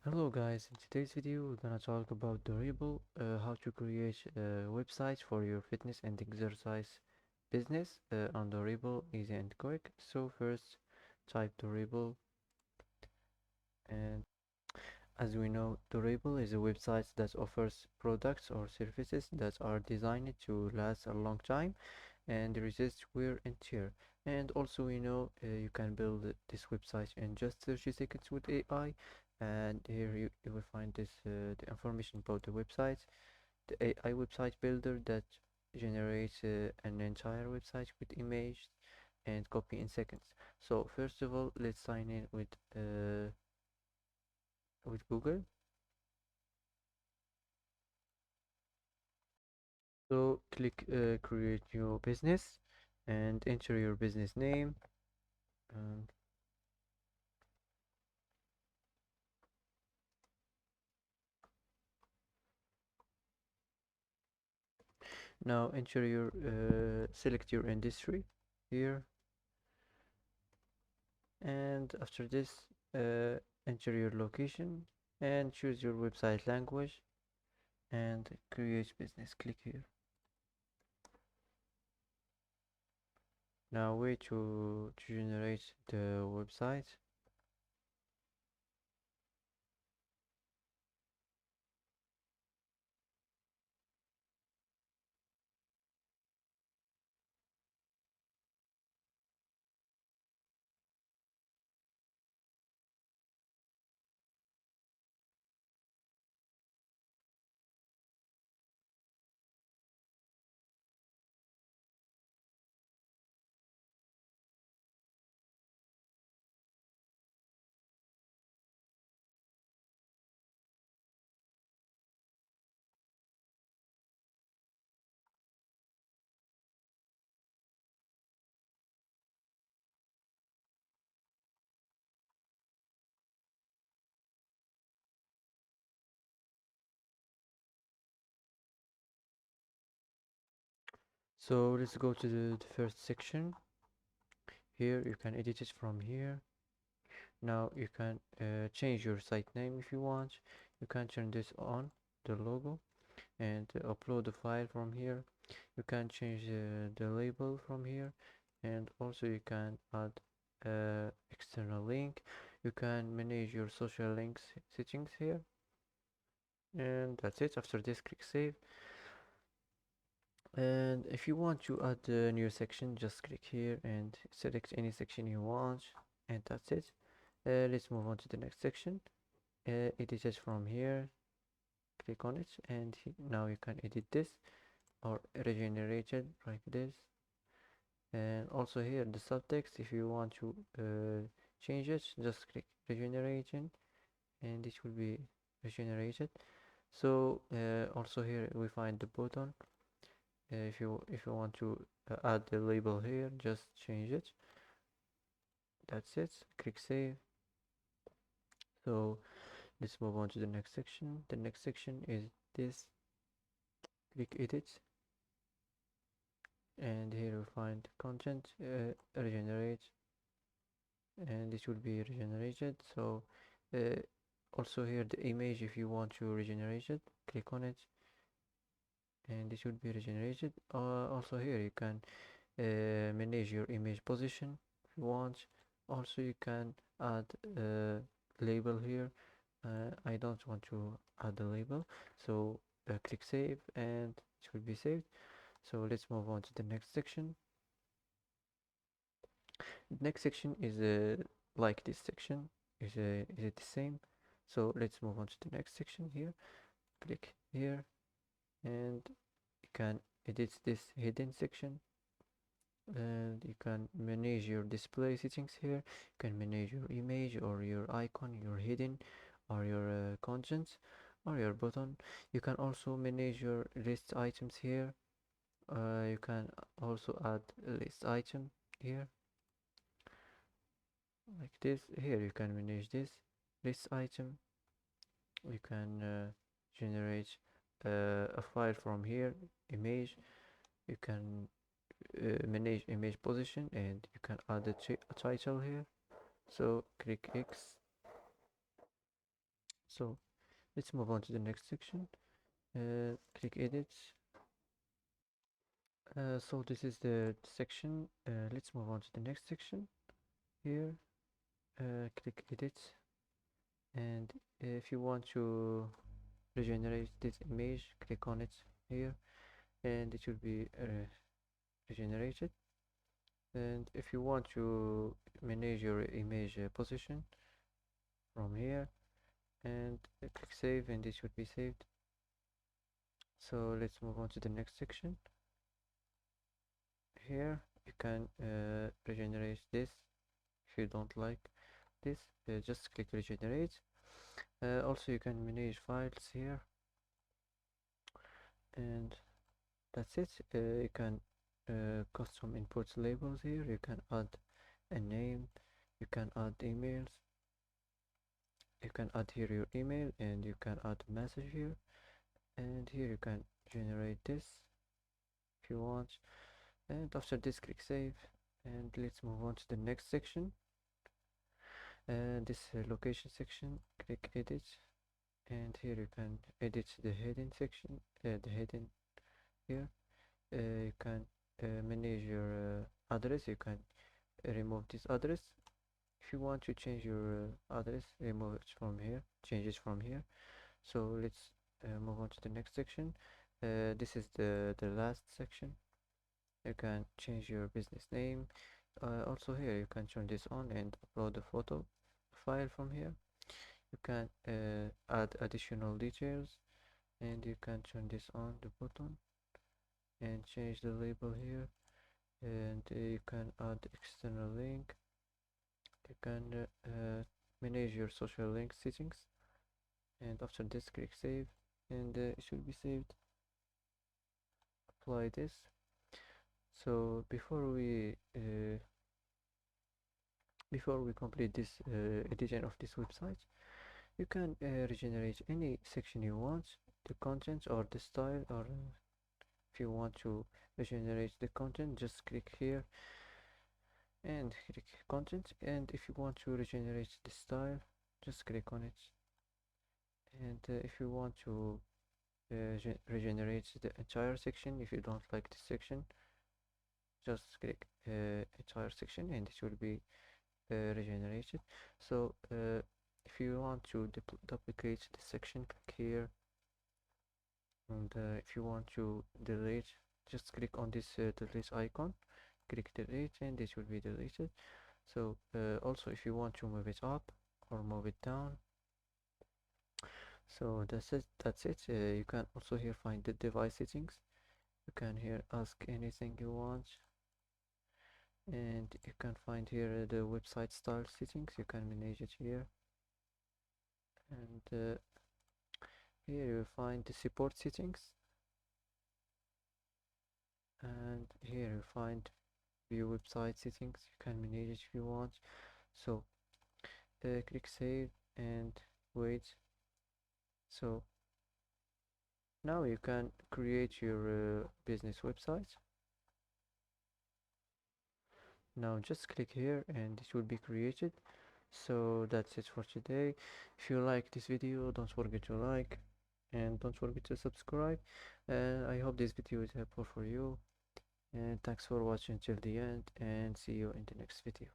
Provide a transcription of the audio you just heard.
Hello guys, in today's video we're gonna talk about Dorable, how to create websites for your fitness and exercise business on Dorable, easy and quick. So first type Dorable, and as we know, Dorable is a website that offers products or services that are designed to last a long time and resist wear and tear. And also we know you can build this website in just 30 seconds with AI. And here you will find the information about the website, the AI website builder that generates an entire website with image and copy in seconds. So first of all, let's sign in with Google. So click create your business and enter your business name. Um, Now enter your select your industry here, and after this enter your location and choose your website language and create business. Click here. Now wait to generate the website. So let's go to the first section. Here you can edit it from here. Now you can change your site name if you want. You can turn this on, the logo, and upload the file from here. You can change the label from here, and also you can add external link. You can manage your social links settings here, and that's it. After this, click save. And if you want to add a new section, just click here and select any section you want, and that's it. Let's move on to the next section. Edit it from here. Click on it, and now you can edit this or regenerate it like this. And also here the subtext, if you want to change it, just click regeneration and it will be regenerated. So also here we find the button. If you want to add the label here, just change it. That's it. Click save. So let's move on to the next section. The next section is this. Click edit, and here we find content, regenerate, and this will be regenerated. So uh, also here the image, if you want to regenerate it, click on it and this will be regenerated. Also here you can manage your image position if you want. Also you can add a label here. I don't want to add a label, so click save and it will be saved. So let's move on to the next section. Next section is like this section. Is it the same? So let's move on to the next section here. Click here and you can edit this hidden section, and you can manage your display settings here. You can manage your image or your icon, your hidden or your content or your button. You can also manage your list items here. You can also add a list item here like this. Here you can manage this list item. You can generate a file from here, image. You can manage image position, and you can add a title here. So click X. So let's move on to the next section. Click edit. So this is the section. Let's move on to the next section. Here, click edit, and if you want to regenerate this image, click on it here, and it will be regenerated. And if you want to manage your image position from here, and click save, and it should be saved. So let's move on to the next section. Here you can regenerate this. If you don't like this, just click regenerate. Also you can manage files here, and that's it. You can custom input labels here. You can add a name, you can add emails, you can add here your email, and you can add a message here, and here you can generate this if you want. And after this, click save, and let's move on to the next section. This location section, click edit, and here you can edit the heading section, the heading here. You can manage your address. You can remove this address. If you want to change your address, remove it from here, change it from here. So let's move on to the next section. This is the last section. You can change your business name. Also here you can turn this on and upload the photo file from here. You can add additional details, and you can turn this on the button and change the label here, and you can add external link. You can manage your social link settings, and after this click save, and it should be saved. Apply this. So before we complete this editing of this website, you can regenerate any section you want, the content or the style, or if you want to regenerate the content, just click here and click content, and if you want to regenerate the style, just click on it. And if you want to regenerate the entire section, if you don't like this section, just click entire section, and it will be regenerated. So if you want to duplicate the section, click here, and if you want to delete, just click on this delete icon, click delete, and it will be deleted. So also if you want to move it up or move it down, so that's it. You can also here find the device settings. You can here ask anything you want, and you can find here the website style settings. You can manage it here, and here you find the support settings, and here you find view website settings. You can manage it if you want. So click save and wait. So now you can create your business website. Now just click here and it will be created. So that's it for today. If you like this video, don't forget to like, and don't forget to subscribe. I hope this video is helpful for you, and thanks for watching till the end, and see you in the next video.